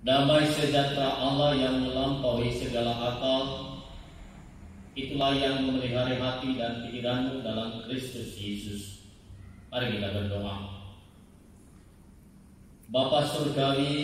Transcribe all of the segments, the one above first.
Damai sejahtera Allah yang melampaui segala akal, itulah yang memelihara hati dan pikiranmu dalam Kristus Yesus. Mari kita berdoa. Bapa Surgawi,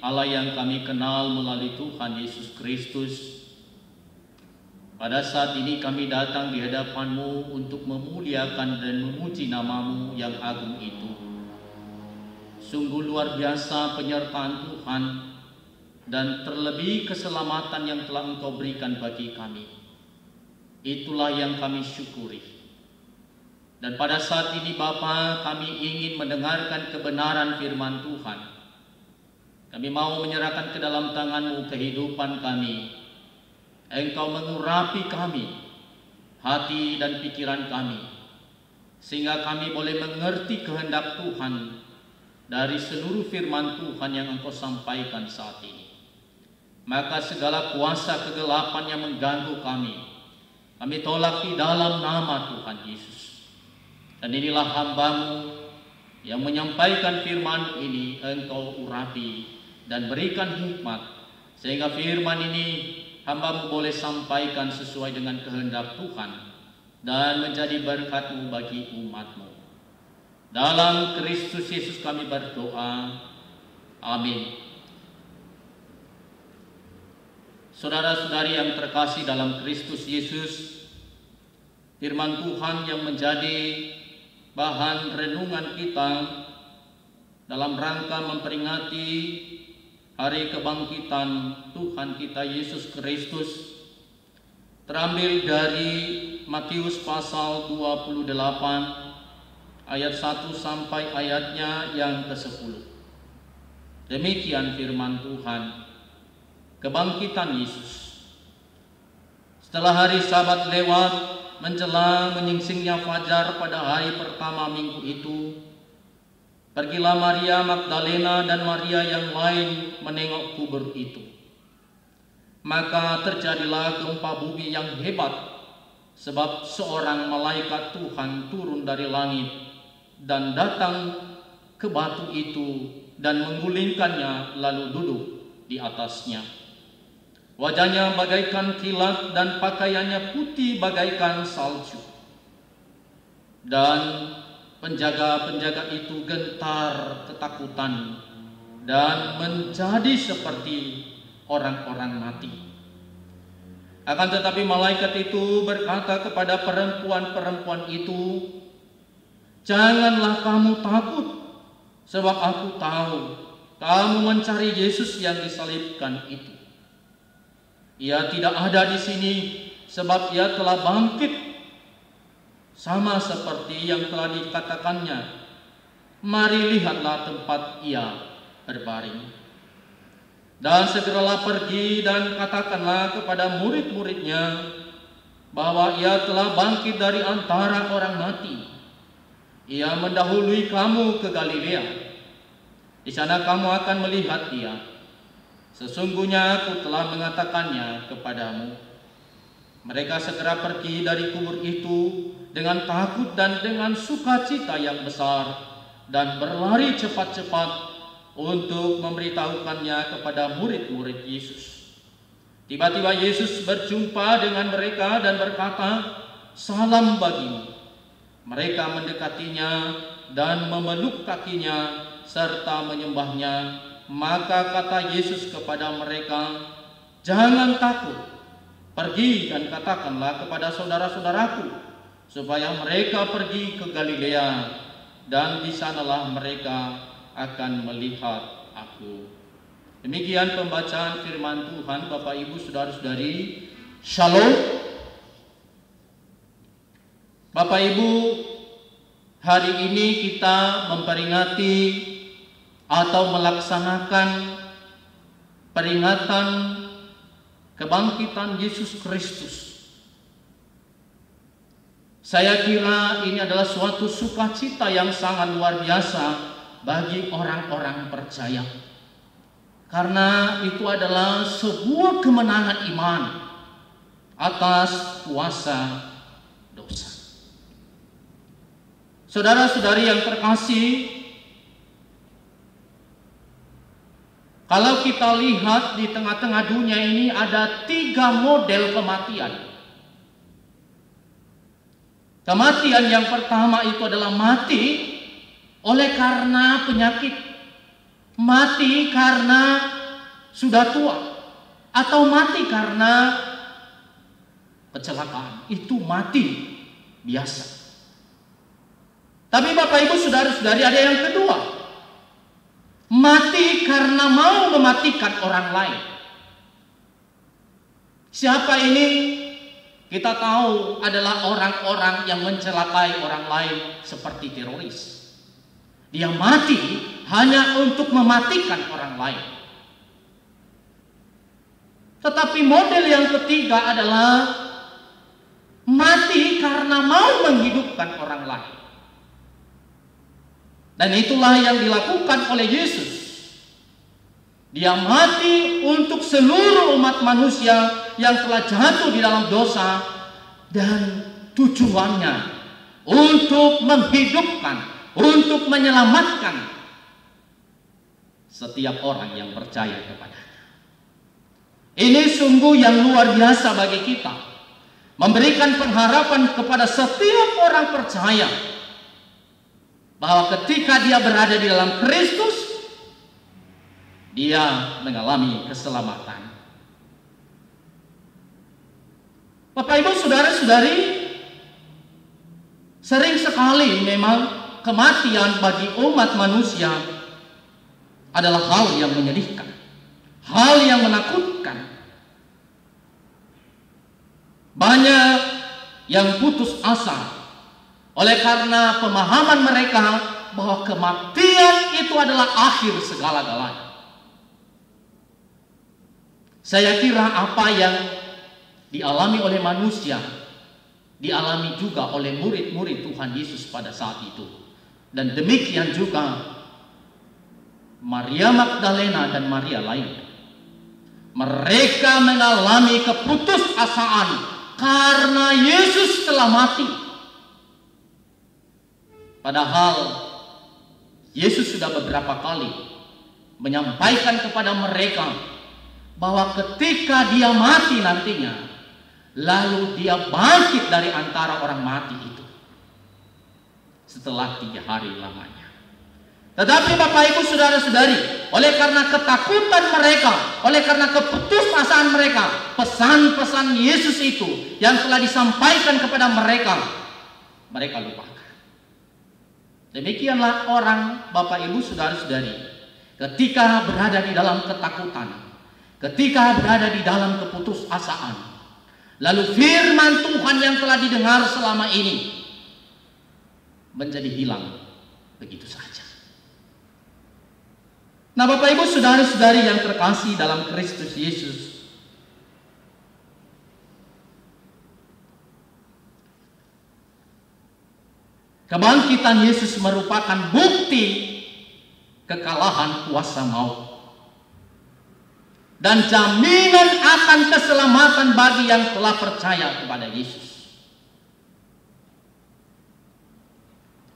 Allah yang kami kenal melalui Tuhan Yesus Kristus, pada saat ini kami datang di hadapan-Mu untuk memuliakan dan memuji nama-Mu yang agung itu. Sungguh luar biasa penyertaan Tuhan dan terlebih keselamatan yang telah Engkau berikan bagi kami. Itulah yang kami syukuri. Dan pada saat ini Bapa, kami ingin mendengarkan kebenaran firman Tuhan. Kami mau menyerahkan ke dalam tangan-Mu kehidupan kami. Engkau mengurapi kami, hati dan pikiran kami, sehingga kami boleh mengerti kehendak Tuhan dari seluruh firman Tuhan yang Engkau sampaikan saat ini. Maka segala kuasa kegelapan yang mengganggu kami tolak di dalam nama Tuhan Yesus. Dan inilah hamba-Mu yang menyampaikan firman ini, Engkau urapi dan berikan hikmat, sehingga firman ini hamba-Mu boleh sampaikan sesuai dengan kehendak Tuhan dan menjadi berkat-Mu bagi umat-Mu. Dalam Kristus Yesus kami berdoa. Amin. Saudara-saudari yang terkasih dalam Kristus Yesus, firman Tuhan yang menjadi bahan renungan kita dalam rangka memperingati hari kebangkitan Tuhan kita Yesus Kristus terambil dari Matius pasal 28 ayat 1 sampai ayatnya yang ke-10. Demikian firman Tuhan. Kebangkitan Yesus. Setelah hari Sabat lewat, menjelang menyingsingnya fajar pada hari pertama minggu itu, pergilah Maria Magdalena dan Maria yang lain menengok kubur itu. Maka terjadilah gempa bumi yang hebat, sebab seorang malaikat Tuhan turun dari langit dan datang ke batu itu dan menggulingkannya lalu duduk di atasnya. Wajahnya bagaikan kilat dan pakaiannya putih bagaikan salju. Dan penjaga-penjaga itu gentar ketakutan dan menjadi seperti orang-orang mati. Akan tetapi malaikat itu berkata kepada perempuan-perempuan itu, "Janganlah kamu takut, sebab aku tahu kamu mencari Yesus yang disalibkan itu. Ia tidak ada di sini, sebab ia telah bangkit, sama seperti yang telah dikatakannya. Mari lihatlah tempat ia berbaring. Dan segeralah pergi dan katakanlah kepada murid-muridnya bahwa ia telah bangkit dari antara orang mati. Ia mendahului kamu ke Galilea. Di sana kamu akan melihat dia. Sesungguhnya aku telah mengatakannya kepadamu." Mereka segera pergi dari kubur itu dengan takut dan dengan sukacita yang besar dan berlari cepat-cepat untuk memberitahukannya kepada murid-murid Yesus. Tiba-tiba Yesus berjumpa dengan mereka dan berkata, "Salam bagimu." Mereka mendekatinya dan memeluk kakinya serta menyembahnya. Maka kata Yesus kepada mereka, "Jangan takut. Pergi dan katakanlah kepada saudara-saudaraku supaya mereka pergi ke Galilea, dan di sanalah mereka akan melihat aku." Demikian pembacaan firman Tuhan. Bapak Ibu saudara-saudari, Shalom. Bapak Ibu, hari ini kita memperingati atau melaksanakan peringatan kebangkitan Yesus Kristus. Saya kira ini adalah suatu sukacita yang sangat luar biasa bagi orang-orang percaya, karena itu adalah sebuah kemenangan iman atas kuasa dosa. Saudara-saudari yang terkasih, Kalau kita lihat di tengah-tengah dunia ini ada 3 model kematian. Kematian yang pertama itu adalah mati oleh karena penyakit, mati karena sudah tua, atau mati karena kecelakaan. Itu mati biasa. Tapi Bapak Ibu saudara-saudari, ada yang kedua, mati karena mau mematikan orang lain. Siapa ini? Kita tahu adalah orang-orang yang mencelakai orang lain seperti teroris. Dia mati hanya untuk mematikan orang lain. Tetapi model yang ketiga adalah mati karena mau menghidupkan orang lain. Dan itulah yang dilakukan oleh Yesus. Dia mati untuk seluruh umat manusia yang telah jatuh di dalam dosa, dan tujuannya untuk menghidupkan, untuk menyelamatkan setiap orang yang percaya kepadanya. Ini sungguh yang luar biasa bagi kita, memberikan pengharapan kepada setiap orang percaya bahwa ketika dia berada di dalam Kristus, dia mengalami keselamatan. Bapak Ibu saudara-saudari, sering sekali memang kematian bagi umat manusia adalah hal yang menyedihkan, hal yang menakutkan. Banyak yang putus asa oleh karena pemahaman mereka bahwa kematian itu adalah akhir segala-galanya. Saya kira apa yang dialami oleh manusia dialami juga oleh murid-murid Tuhan Yesus pada saat itu. Dan demikian juga Maria Magdalena dan Maria lainnya. Mereka mengalami keputusasaan karena Yesus telah mati. Padahal Yesus sudah beberapa kali menyampaikan kepada mereka bahwa ketika dia mati nantinya, lalu dia bangkit dari antara orang mati itu setelah 3 hari lamanya. Tetapi Bapak Ibu saudara-saudari, oleh karena ketakutan mereka, oleh karena keputusasaan mereka, pesan-pesan Yesus itu yang telah disampaikan kepada mereka, mereka lupakan. Demikianlah orang Bapak Ibu saudara-saudari, ketika berada di dalam ketakutan, ketika berada di dalam keputusasaan, lalu firman Tuhan yang telah didengar selama ini menjadi hilang begitu saja. Nah Bapak Ibu saudara-saudari yang terkasih dalam Kristus Yesus, kebangkitan Yesus merupakan bukti kekalahan kuasa maut dan jaminan akan keselamatan bagi yang telah percaya kepada Yesus.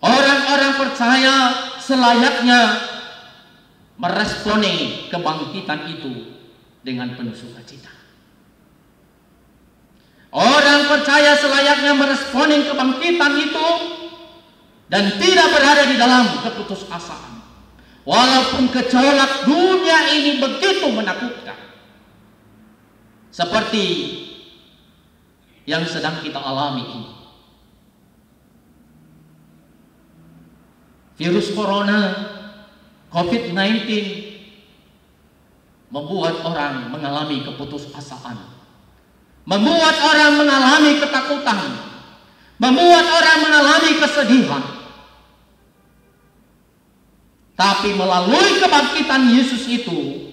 Orang-orang percaya selayaknya meresponi kebangkitan itu dengan penuh sukacita. Orang percaya selayaknya meresponi kebangkitan itu dan tidak berada di dalam keputusasaan. Walaupun gejolak dunia ini begitu menakutkan, seperti yang sedang kita alami ini. Virus corona, COVID-19 membuat orang mengalami keputusasaan, membuat orang mengalami ketakutan, membuat orang mengalami kesedihan. Tapi melalui kebangkitan Yesus itu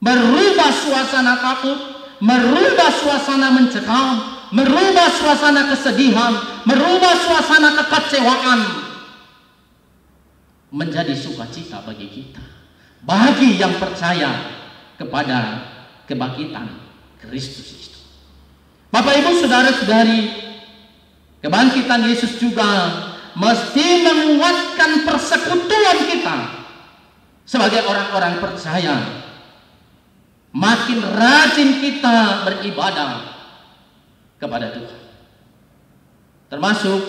merubah suasana takut, merubah suasana mencekam, merubah suasana kesedihan, merubah suasana kekecewaan menjadi sukacita bagi kita, bagi yang percaya kepada kebangkitan Kristus itu. Bapak Ibu saudara-saudari, kebangkitan Yesus juga mesti menguatkan persekutuan kita sebagai orang-orang percaya, makin rajin kita beribadah kepada Tuhan. Termasuk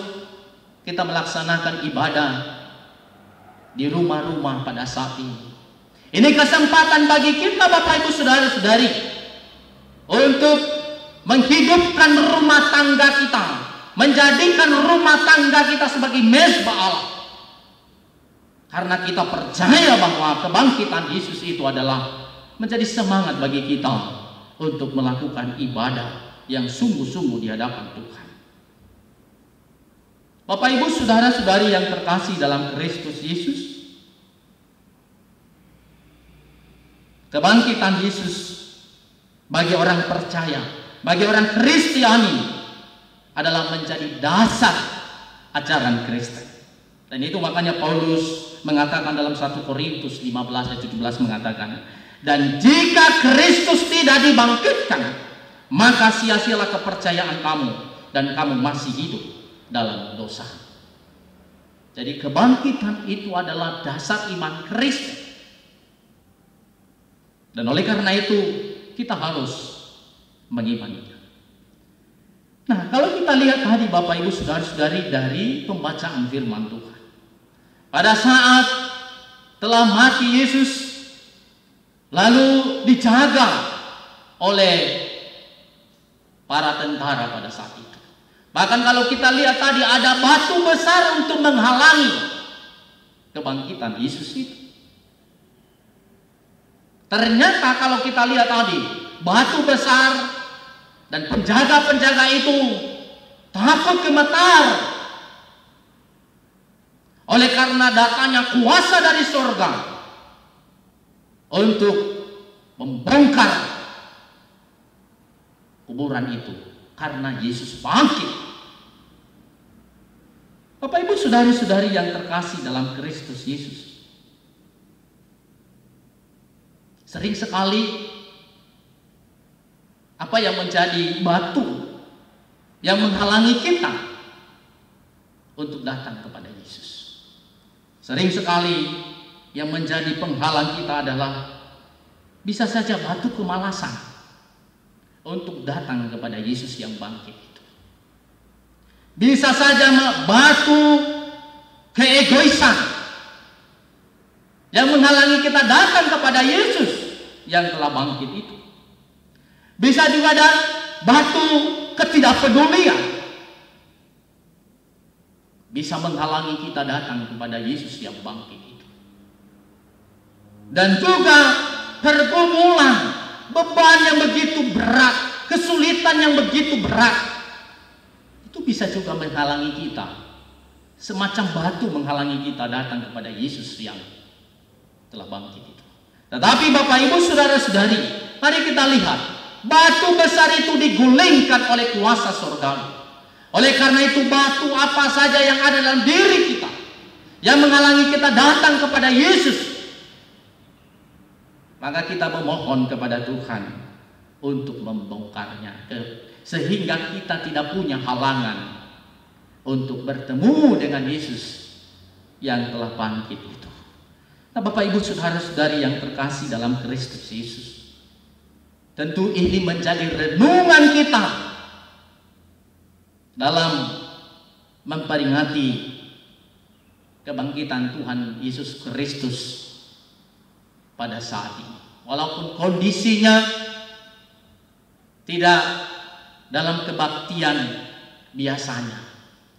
kita melaksanakan ibadah di rumah-rumah pada saat ini. Ini kesempatan bagi kita, Bapak Ibu Saudara-saudari, untuk menghidupkan rumah tangga kita, menjadikan rumah tangga kita sebagai mezbah Allah. Karena kita percaya bahwa kebangkitan Yesus itu adalah menjadi semangat bagi kita untuk melakukan ibadah yang sungguh-sungguh di hadapan Tuhan. Bapak Ibu Saudara-saudari yang terkasih dalam Kristus Yesus, kebangkitan Yesus bagi orang percaya, bagi orang Kristiani adalah menjadi dasar ajaran Kristen. Dan itu makanya Paulus mengatakan dalam 1 Korintus 15 ayat 17 mengatakan, dan jika Kristus tidak dibangkitkan, maka sia-sialah kepercayaan kamu dan kamu masih hidup dalam dosa. Jadi kebangkitan itu adalah dasar iman Kristen. Dan oleh karena itu kita harus mengimaninya. Nah, kalau kita lihat tadi Bapak Ibu Saudara-saudari dari pembacaan firman Tuhan, pada saat telah mati Yesus, lalu dijaga oleh para tentara pada saat itu. Bahkan kalau kita lihat tadi ada batu besar untuk menghalangi kebangkitan Yesus itu. Ternyata kalau kita lihat tadi, batu besar dan penjaga-penjaga itu takut gemetar oleh karena datangnya kuasa dari surga untuk membongkar kuburan itu karena Yesus bangkit. Bapak Ibu Saudari-saudari yang terkasih dalam Kristus Yesus, sering sekali apa yang menjadi batu yang menghalangi kita untuk datang kepada Yesus. Sering sekali yang menjadi penghalang kita adalah bisa saja batu kemalasan untuk datang kepada Yesus yang bangkit itu. Bisa saja batu keegoisan yang menghalangi kita datang kepada Yesus yang telah bangkit itu. Bisa juga ada batu ketidakpedulian bisa menghalangi kita datang kepada Yesus yang bangkit itu. Dan juga pergumulan, beban yang begitu berat, kesulitan yang begitu berat, itu bisa juga menghalangi kita. Semacam batu menghalangi kita datang kepada Yesus yang telah bangkit itu. Tetapi Bapak Ibu Saudara-saudari, mari kita lihat, batu besar itu digulingkan oleh kuasa surgawi. Oleh karena itu batu apa saja yang ada dalam diri kita yang menghalangi kita datang kepada Yesus, maka kita memohon kepada Tuhan untuk membongkarnya, sehingga kita tidak punya halangan untuk bertemu dengan Yesus yang telah bangkit itu. Nah, Bapak Ibu Saudara-saudari yang terkasih dalam Kristus Yesus, tentu ini menjadi renungan kita dalam memperingati kebangkitan Tuhan Yesus Kristus pada saat ini. Walaupun kondisinya tidak dalam kebaktian biasanya,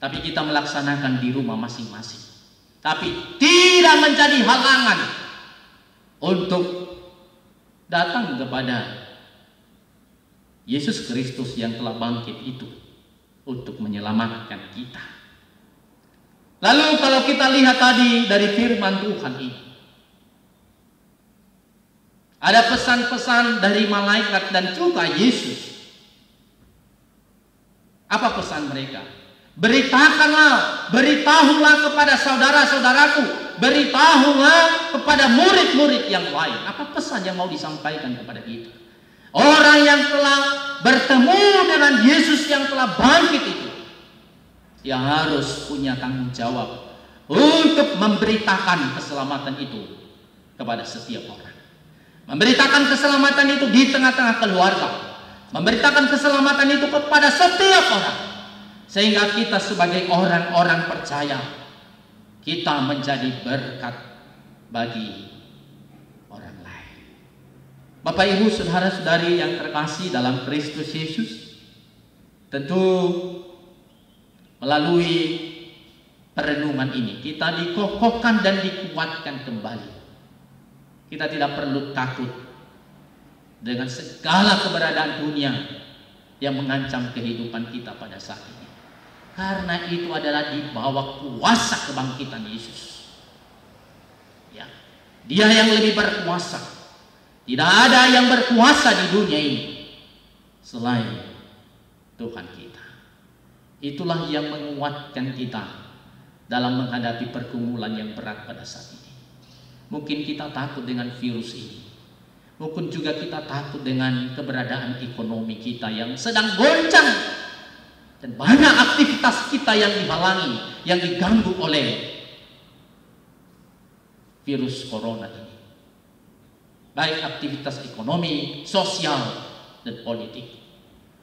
tapi kita melaksanakan di rumah masing-masing. Tapi tidak menjadi halangan untuk datang kepada Yesus Kristus yang telah bangkit itu untuk menyelamatkan kita. Lalu kalau kita lihat tadi dari firman Tuhan ini, ada pesan-pesan dari malaikat dan juga Yesus. Apa pesan mereka? Beritakanlah, beritahulah kepada saudara-saudaraku, beritahulah kepada murid-murid yang lain. Apa pesan yang mau disampaikan kepada kita? Orang yang telah bertemu dengan Yesus yang telah bangkit itu, yang harus punya tanggung jawab untuk memberitakan keselamatan itu kepada setiap orang. Memberitakan keselamatan itu di tengah-tengah keluarga. Memberitakan keselamatan itu kepada setiap orang. Sehingga kita sebagai orang-orang percaya, kita menjadi berkat bagi orang lain. Bapak, Ibu, saudara-saudari yang terkasih dalam Kristus Yesus, tentu melalui perenungan ini kita dikokohkan dan dikuatkan kembali. Kita tidak perlu takut dengan segala keberadaan dunia yang mengancam kehidupan kita pada saat ini, karena itu adalah di bawah kuasa kebangkitan Yesus. Ya, Dia yang lebih berkuasa. Tidak ada yang berkuasa di dunia ini selain Tuhan kita. Itulah yang menguatkan kita dalam menghadapi pergumulan yang berat pada saat ini. Mungkin kita takut dengan virus ini. Mungkin juga kita takut dengan keberadaan ekonomi kita yang sedang goncang. Dan banyak aktivitas kita yang dihalangi, yang diganggu oleh virus corona ini. Baik aktivitas ekonomi, sosial, dan politik.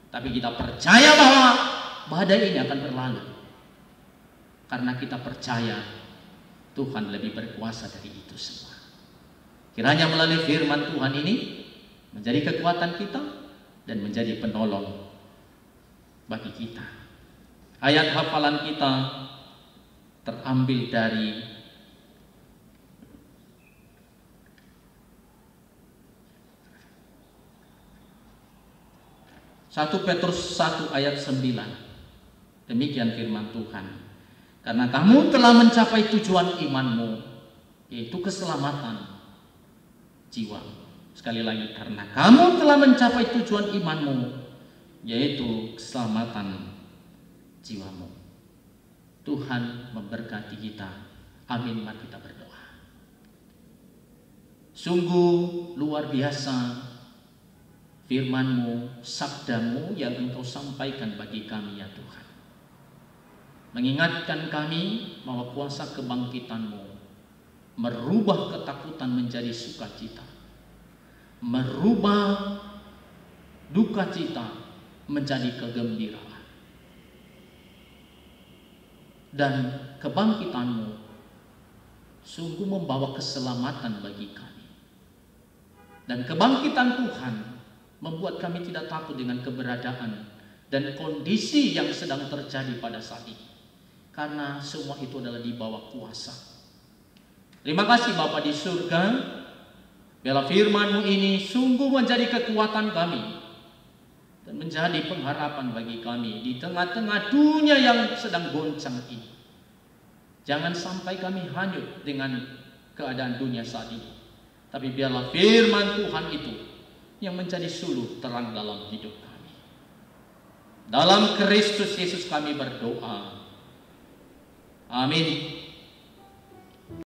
Tapi kita percaya bahwa badai ini akan berlalu. Karena kita percaya Tuhan lebih berkuasa dari itu semua. Kiranya melalui firman Tuhan ini menjadi kekuatan kita dan menjadi penolong bagi kita. Ayat hafalan kita terambil dari Satu Petrus 1 ayat 9. Demikian firman Tuhan. Karena kamu telah mencapai tujuan imanmu, yaitu keselamatan jiwa. Sekali lagi, karena kamu telah mencapai tujuan imanmu, yaitu keselamatan jiwamu. Tuhan memberkati kita. Amin. Mari kita berdoa. Sungguh luar biasa firman-Mu, sabda-Mu yang Engkau sampaikan bagi kami, ya Tuhan. Mengingatkan kami bahwa kuasa kebangkitan-Mu merubah ketakutan menjadi sukacita, merubah duka cita menjadi kegembiraan, dan kebangkitan-Mu sungguh membawa keselamatan bagi kami. Dan kebangkitan Tuhan membuat kami tidak takut dengan keberadaan dan kondisi yang sedang terjadi pada saat ini, karena semua itu adalah di bawah kuasa. Terima kasih Bapa di surga, biarlah firman-Mu ini sungguh menjadi kekuatan kami dan menjadi pengharapan bagi kami di tengah-tengah dunia yang sedang goncang ini. Jangan sampai kami hanyut dengan keadaan dunia saat ini, tapi biarlah firman Tuhan itu yang menjadi suluh terang dalam hidup kami. Dalam Kristus Yesus kami berdoa. Amin.